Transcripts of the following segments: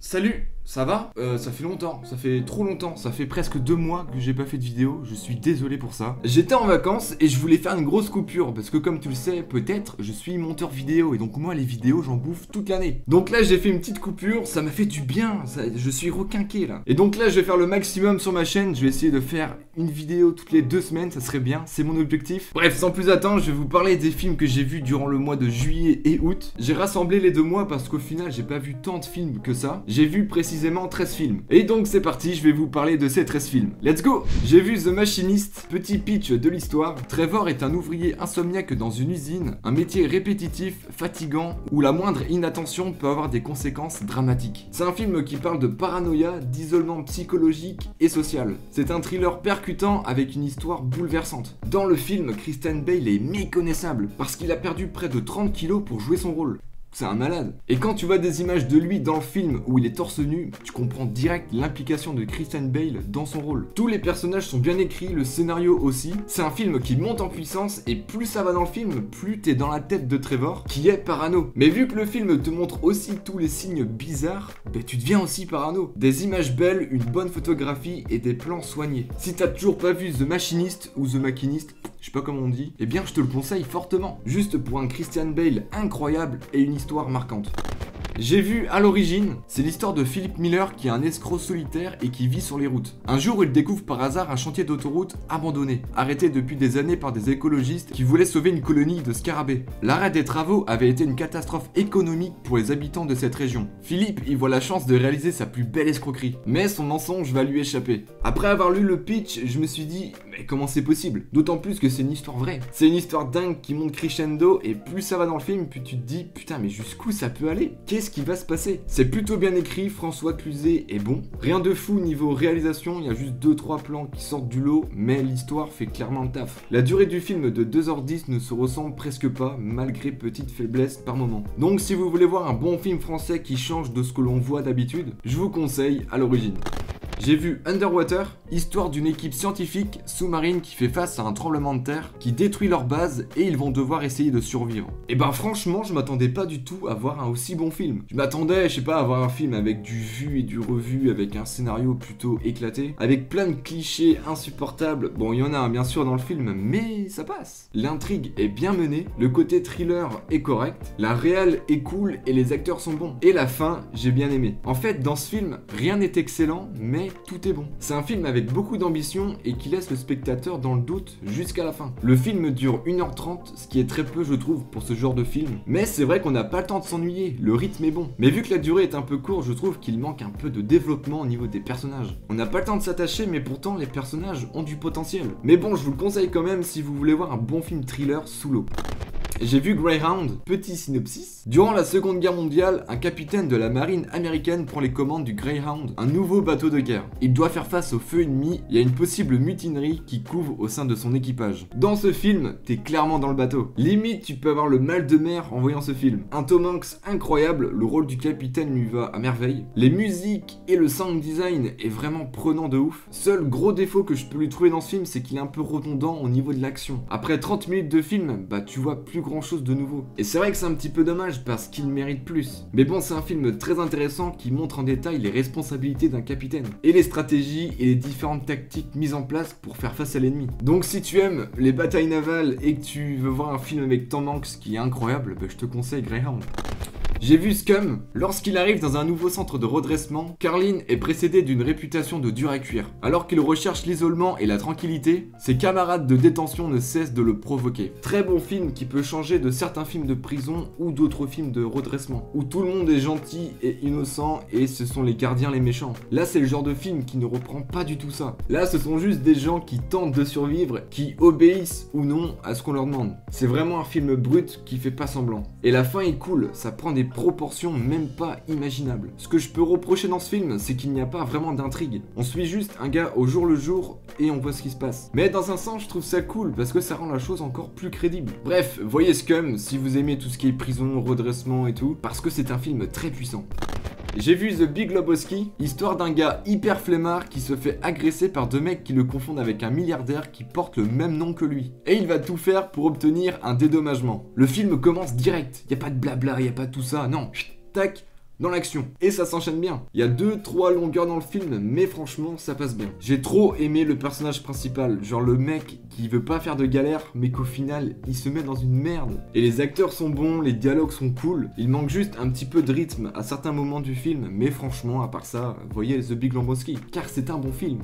Salut, ça va? Ça fait longtemps, ça fait trop longtemps, ça fait presque 2 mois que j'ai pas fait de vidéo, je suis désolé pour ça. J'étais en vacances et je voulais faire une grosse coupure parce que comme tu le sais, peut-être, je suis monteur vidéo et donc moi les vidéos j'en bouffe toute l'année. Donc là j'ai fait une petite coupure, ça m'a fait du bien, je suis requinqué là. Et donc là je vais faire le maximum sur ma chaîne, je vais essayer de faire une vidéo toutes les 2 semaines, ça serait bien, c'est mon objectif. Bref, sans plus attendre, je vais vous parler des films que j'ai vus durant le mois de juillet et août. J'ai rassemblé les 2 mois parce qu'au final j'ai pas vu tant de films que ça. J'ai vu précisément 13 films. Et donc c'est parti, je vais vous parler de ces 13 films. Let's go! J'ai vu The Machinist, petit pitch de l'histoire. Trevor est un ouvrier insomniaque dans une usine, un métier répétitif, fatigant, où la moindre inattention peut avoir des conséquences dramatiques. C'est un film qui parle de paranoïa, d'isolement psychologique et social. C'est un thriller percutant avec une histoire bouleversante. Dans le film, Christian Bale est méconnaissable parce qu'il a perdu près de 30 kilos pour jouer son rôle. C'est un malade. Et quand tu vois des images de lui dans le film où il est torse nu, tu comprends direct l'implication de Christian Bale dans son rôle. Tous les personnages sont bien écrits, le scénario aussi. C'est un film qui monte en puissance et plus ça va dans le film, plus t'es dans la tête de Trevor, qui est parano. Mais vu que le film te montre aussi tous les signes bizarres, tu deviens aussi parano. Des images belles, une bonne photographie et des plans soignés. Si t'as toujours pas vu The Machinist ou The Machinist, je sais pas comment on dit, eh bien je te le conseille fortement. Juste pour un Christian Bale incroyable et une histoire marquante. J'ai vu À l'origine, c'est l'histoire de Philip Miller qui est un escroc solitaire et qui vit sur les routes. Un jour, il découvre par hasard un chantier d'autoroute abandonné, arrêté depuis des années par des écologistes qui voulaient sauver une colonie de scarabées. L'arrêt des travaux avait été une catastrophe économique pour les habitants de cette région. Philip y voit la chance de réaliser sa plus belle escroquerie, mais son mensonge va lui échapper. Après avoir lu le pitch, je me suis dit, mais comment c'est possible? D'autant plus que c'est une histoire vraie. C'est une histoire dingue qui monte crescendo et plus ça va dans le film, plus tu te dis, putain mais jusqu'où ça peut aller? Qu'est-ce qui va se passer? C'est plutôt bien écrit, François Cluzet est bon. Rien de fou niveau réalisation, il y a juste 2-3 plans qui sortent du lot, mais l'histoire fait clairement le taf. La durée du film de 2h10 ne se ressemble presque pas, malgré petites faiblesses par moment. Donc si vous voulez voir un bon film français qui change de ce que l'on voit d'habitude, je vous conseille À l'origine. J'ai vu Underwater, histoire d'une équipe scientifique sous-marine qui fait face à un tremblement de terre qui détruit leur base et ils vont devoir essayer de survivre. Et ben franchement, je m'attendais pas du tout à voir un aussi bon film. Je m'attendais, je sais pas, à voir un film avec du vu et du revu, avec un scénario plutôt éclaté, avec plein de clichés insupportables. Bon, il y en a bien sûr dans le film, mais ça passe. L'intrigue est bien menée, le côté thriller est correct, la réal est cool et les acteurs sont bons. Et la fin, j'ai bien aimé. En fait, dans ce film, rien n'est excellent, mais tout est bon. C'est un film avec beaucoup d'ambition et qui laisse le spectateur dans le doute jusqu'à la fin. Le film dure 1h30, ce qui est très peu je trouve pour ce genre de film, mais c'est vrai qu'on n'a pas le temps de s'ennuyer, le rythme est bon. Mais vu que la durée est un peu courte, je trouve qu'il manque un peu de développement au niveau des personnages. On n'a pas le temps de s'attacher, mais pourtant les personnages ont du potentiel. Mais bon, je vous le conseille quand même si vous voulez voir un bon film thriller sous l'eau. J'ai vu Greyhound, petit synopsis. Durant la Seconde Guerre mondiale, un capitaine de la marine américaine prend les commandes du Greyhound, un nouveau bateau de guerre. Il doit faire face au feu ennemi et à une possible mutinerie qui couvre au sein de son équipage. Dans ce film, t'es clairement dans le bateau. Limite, tu peux avoir le mal de mer en voyant ce film. Un Tom Hanks incroyable, le rôle du capitaine lui va à merveille. Les musiques et le sound design est vraiment prenant de ouf. Seul gros défaut que je peux lui trouver dans ce film, c'est qu'il est un peu redondant au niveau de l'action. Après 30 minutes de film, tu vois plus grand chose de nouveau. Et c'est vrai que c'est un petit peu dommage parce qu'il mérite plus. Mais bon, c'est un film très intéressant qui montre en détail les responsabilités d'un capitaine et les stratégies et les différentes tactiques mises en place pour faire face à l'ennemi. Donc si tu aimes les batailles navales et que tu veux voir un film avec Tom Hanks qui est incroyable, je te conseille Greyhound. J'ai vu Scum. Lorsqu'il arrive dans un nouveau centre de redressement, Carlin est précédé d'une réputation de dur à cuire. Alors qu'il recherche l'isolement et la tranquillité, ses camarades de détention ne cessent de le provoquer. Très bon film qui peut changer de certains films de prison ou d'autres films de redressement, où tout le monde est gentil et innocent et ce sont les gardiens les méchants. Là, c'est le genre de film qui ne reprend pas du tout ça. Là, ce sont juste des gens qui tentent de survivre, qui obéissent ou non à ce qu'on leur demande. C'est vraiment un film brut qui fait pas semblant. Et la fin est cool, ça prend des proportions même pas imaginables. Ce que je peux reprocher dans ce film, c'est qu'il n'y a pas vraiment d'intrigue. On suit juste un gars au jour le jour et on voit ce qui se passe. Mais dans un sens, je trouve ça cool parce que ça rend la chose encore plus crédible. Bref, voyez Scum si vous aimez tout ce qui est prison, redressement et tout, parce que c'est un film très puissant. J'ai vu The Big Lebowski, histoire d'un gars hyper flemmard qui se fait agresser par 2 mecs qui le confondent avec un milliardaire qui porte le même nom que lui. Et il va tout faire pour obtenir un dédommagement. Le film commence direct, y a pas de blabla, y a pas tout ça, non. Tac, dans l'action. Et ça s'enchaîne bien. Il y a 2-3 longueurs dans le film, mais franchement, ça passe bien. J'ai trop aimé le personnage principal, genre le mec qui veut pas faire de galère, mais qu'au final, il se met dans une merde. Et les acteurs sont bons, les dialogues sont cool, il manque juste un petit peu de rythme à certains moments du film, mais franchement, à part ça, voyez The Big Lebowski, car c'est un bon film.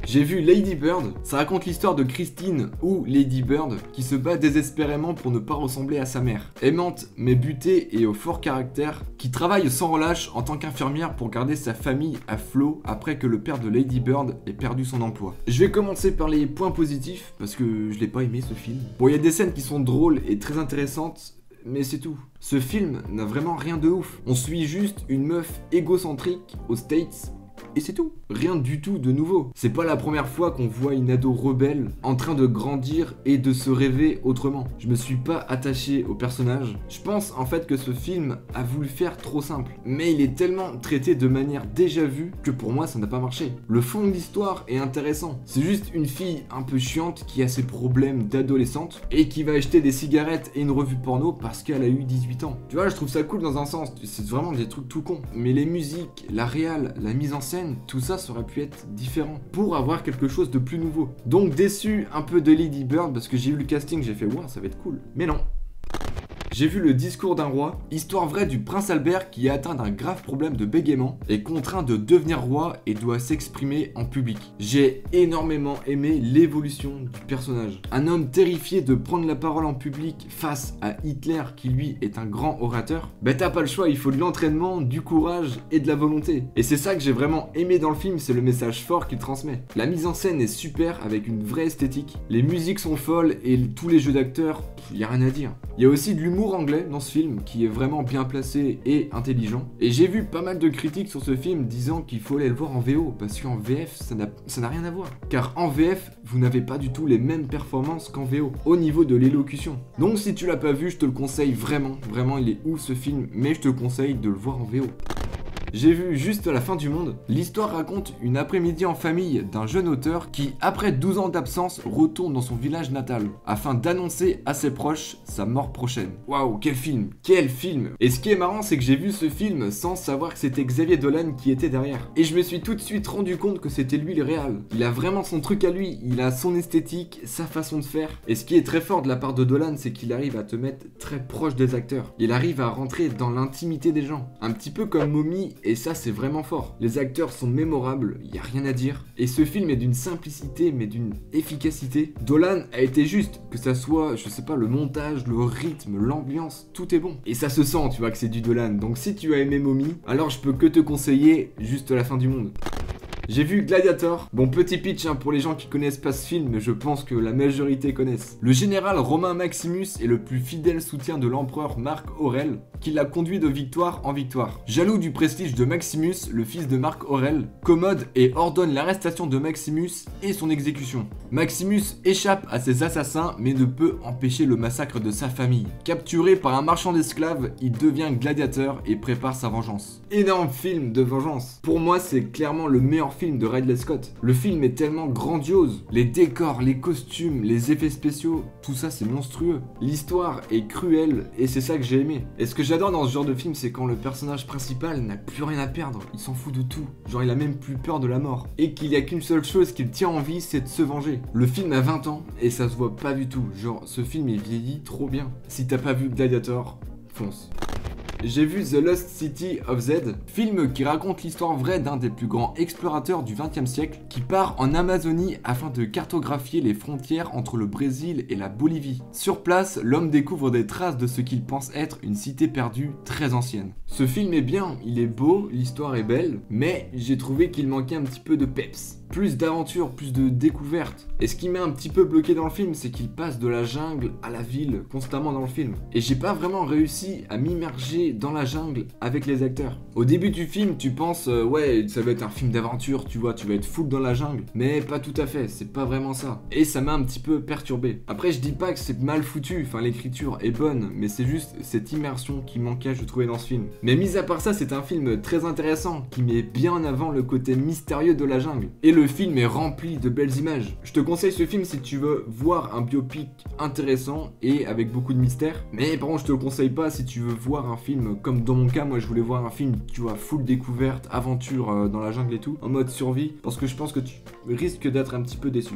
J'ai vu Lady Bird, ça raconte l'histoire de Christine ou Lady Bird qui se bat désespérément pour ne pas ressembler à sa mère. Aimante mais butée et au fort caractère, qui travaille sans relâche en tant qu'infirmière pour garder sa famille à flot après que le père de Lady Bird ait perdu son emploi. Je vais commencer par les points positifs parce que je l'ai pas aimé ce film. Bon, il y a des scènes qui sont drôles et très intéressantes, mais c'est tout. Ce film n'a vraiment rien de ouf. On suit juste une meuf égocentrique aux States. Et c'est tout. Rien du tout de nouveau. C'est pas la première fois qu'on voit une ado rebelle en train de grandir et de se rêver autrement. Je me suis pas attaché au personnage. Je pense en fait que ce film a voulu faire trop simple. Mais il est tellement traité de manière déjà vue que pour moi ça n'a pas marché. Le fond de l'histoire est intéressant. C'est juste une fille un peu chiante qui a ses problèmes d'adolescente et qui va acheter des cigarettes et une revue porno parce qu'elle a eu 18 ans. Tu vois, je trouve ça cool dans un sens. C'est vraiment des trucs tout cons. Mais les musiques, la réal, la mise en scène, tout ça aurait pu être différent pour avoir quelque chose de plus nouveau. Donc déçu un peu de Lady Bird parce que j'ai eu le casting, j'ai fait ouais, ça va être cool. Mais non. J'ai vu Le Discours d'un roi, histoire vraie du prince Albert qui est atteint d'un grave problème de bégaiement, est contraint de devenir roi et doit s'exprimer en public. J'ai énormément aimé l'évolution du personnage. Un homme terrifié de prendre la parole en public face à Hitler qui lui est un grand orateur, bah t'as pas le choix, il faut de l'entraînement, du courage et de la volonté. Et c'est ça que j'ai vraiment aimé dans le film, c'est le message fort qu'il transmet. La mise en scène est super avec une vraie esthétique, les musiques sont folles et tous les jeux d'acteurs, y a rien à dire. Il y a aussi de l'humour anglais dans ce film qui est vraiment bien placé et intelligent. Et j'ai vu pas mal de critiques sur ce film disant qu'il faut aller le voir en VO parce qu'en VF ça n'a rien à voir. Car en VF vous n'avez pas du tout les mêmes performances qu'en VO au niveau de l'élocution. Donc si tu l'as pas vu, je te le conseille vraiment, vraiment il est ouf ce film, mais je te conseille de le voir en VO. J'ai vu Juste la fin du monde. L'histoire raconte une après-midi en famille d'un jeune auteur qui, après 12 ans d'absence, retourne dans son village natal afin d'annoncer à ses proches sa mort prochaine. Waouh, quel film! Quel film! Et ce qui est marrant, c'est que j'ai vu ce film sans savoir que c'était Xavier Dolan qui était derrière. Et je me suis tout de suite rendu compte que c'était lui le réal. Il a vraiment son truc à lui, il a son esthétique, sa façon de faire. Et ce qui est très fort de la part de Dolan, c'est qu'il arrive à te mettre très proche des acteurs. Il arrive à rentrer dans l'intimité des gens. Un petit peu comme Mommy. Et ça c'est vraiment fort. Les acteurs sont mémorables, il n'y a rien à dire. Et ce film est d'une simplicité mais d'une efficacité. Dolan a été juste, que ça soit, je sais pas, le montage, le rythme, l'ambiance, tout est bon. Et ça se sent, tu vois que c'est du Dolan. Donc si tu as aimé Mommy, alors je peux que te conseiller Juste la fin du monde. J'ai vu Gladiator. Bon, petit pitch pour les gens qui connaissent pas ce film, mais je pense que la majorité connaissent. Le général Romain Maximus est le plus fidèle soutien de l'empereur Marc Aurèle, qui l'a conduit de victoire en victoire. Jaloux du prestige de Maximus, le fils de Marc Aurèle, commode et ordonne l'arrestation de Maximus et son exécution. Maximus échappe à ses assassins, mais ne peut empêcher le massacre de sa famille. Capturé par un marchand d'esclaves, il devient gladiateur et prépare sa vengeance. Énorme film de vengeance. Pour moi, c'est clairement le meilleur film de Ridley Scott. Le film est tellement grandiose. Les décors, les costumes, les effets spéciaux, tout ça c'est monstrueux. L'histoire est cruelle et c'est ça que j'ai aimé. Et ce que j'adore dans ce genre de film, c'est quand le personnage principal n'a plus rien à perdre. Il s'en fout de tout. Genre il a même plus peur de la mort. Et qu'il y a qu'une seule chose qu'il tient en vie, c'est de se venger. Le film a 20 ans et ça se voit pas du tout. Genre ce film est vieilli trop bien. Si t'as pas vu Gladiator, fonce. J'ai vu The Lost City of Z, film qui raconte l'histoire vraie d'un des plus grands explorateurs du XXe siècle qui part en Amazonie afin de cartographier les frontières entre le Brésil et la Bolivie. Sur place, l'homme découvre des traces de ce qu'il pense être une cité perdue très ancienne. Ce film est bien, il est beau, l'histoire est belle, mais j'ai trouvé qu'il manquait un petit peu de peps. Plus d'aventure, plus de découverte. Et ce qui m'a un petit peu bloqué dans le film, c'est qu'il passe de la jungle à la ville constamment dans le film. Et j'ai pas vraiment réussi à m'immerger dans la jungle avec les acteurs. Au début du film, tu penses, ouais, ça va être un film d'aventure, tu vois, tu vas être full dans la jungle. Mais pas tout à fait, c'est pas vraiment ça. Et ça m'a un petit peu perturbé. Après, je dis pas que c'est mal foutu, enfin l'écriture est bonne, mais c'est juste cette immersion qui manquait, je trouvais, dans ce film. Mais mis à part ça, c'est un film très intéressant, qui met bien en avant le côté mystérieux de la jungle. Et le film est rempli de belles images. Je te conseille ce film si tu veux voir un biopic intéressant et avec beaucoup de mystère. Mais par contre, je te le conseille pas si tu veux voir un film film, comme dans mon cas, moi je voulais voir un film, tu vois, full découverte, aventure dans la jungle et tout, en mode survie, parce que je pense que tu risques d'être un petit peu déçu.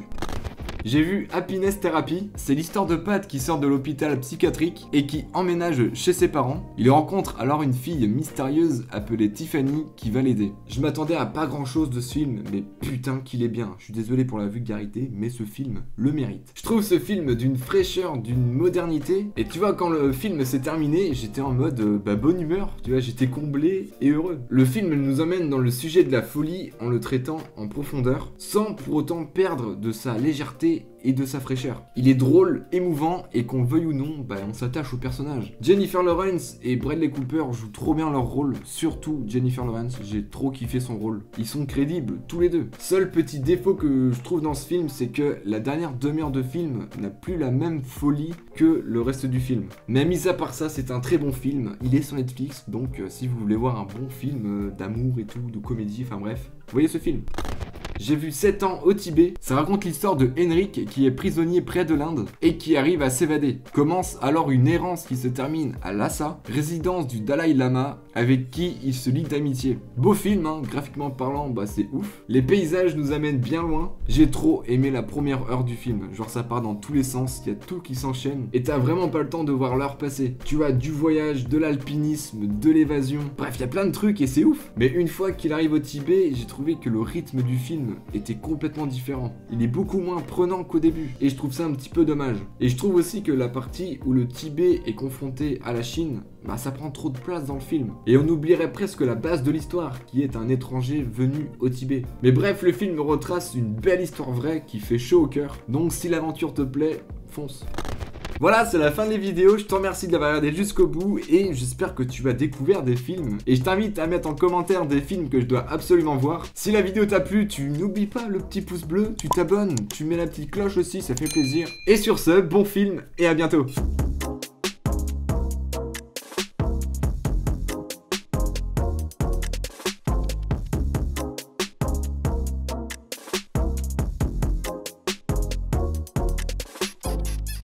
J'ai vu Happiness Therapy, c'est l'histoire de Pat qui sort de l'hôpital psychiatrique et qui emménage chez ses parents. Il rencontre alors une fille mystérieuse appelée Tiffany qui va l'aider. Je m'attendais à pas grand chose de ce film, mais putain qu'il est bien. Je suis désolé pour la vulgarité, mais ce film le mérite. Je trouve ce film d'une fraîcheur, d'une modernité, et tu vois quand le film s'est terminé, j'étais en mode bonne humeur, tu vois, j'étais comblé et heureux. Le film nous emmène dans le sujet de la folie en le traitant en profondeur, sans pour autant perdre de sa légèreté et de sa fraîcheur. Il est drôle, émouvant, et qu'on le veuille ou non, on s'attache au personnage. Jennifer Lawrence et Bradley Cooper jouent trop bien leur rôle, surtout Jennifer Lawrence, j'ai trop kiffé son rôle. Ils sont crédibles, tous les deux. Seul petit défaut que je trouve dans ce film, c'est que la dernière demi-heure de film n'a plus la même folie que le reste du film. Mais mis à part ça, c'est un très bon film, il est sur Netflix, donc si vous voulez voir un bon film d'amour et tout, de comédie, enfin bref, voyez ce film. J'ai vu 7 ans au Tibet, ça raconte l'histoire de Henrik qui est prisonnier près de l'Inde et qui arrive à s'évader. Commence alors une errance qui se termine à Lhasa, résidence du Dalai Lama avec qui il se lie d'amitié. Beau film, hein, graphiquement parlant, c'est ouf. Les paysages nous amènent bien loin. J'ai trop aimé la première heure du film, genre ça part dans tous les sens, il y a tout qui s'enchaîne et t'as vraiment pas le temps de voir l'heure passer. Tu as du voyage, de l'alpinisme, de l'évasion, bref il y a plein de trucs et c'est ouf. Mais une fois qu'il arrive au Tibet, j'ai trouvé que le rythme du film était complètement différent. Il est beaucoup moins prenant qu'au début et je trouve ça un petit peu dommage. Et je trouve aussi que la partie où le Tibet est confronté à la Chine, ça prend trop de place dans le film. Et on oublierait presque la base de l'histoire, qui est un étranger venu au Tibet. Mais bref, le film retrace une belle histoire vraie qui fait chaud au cœur. Donc si l'aventure te plaît, fonce. Voilà, c'est la fin des vidéos, je te remercie d'avoir regardé jusqu'au bout et j'espère que tu as découvert des films. Et je t'invite à mettre en commentaire des films que je dois absolument voir. Si la vidéo t'a plu, tu n'oublies pas le petit pouce bleu, tu t'abonnes, tu mets la petite cloche aussi, ça fait plaisir. Et sur ce, bon film et à bientôt.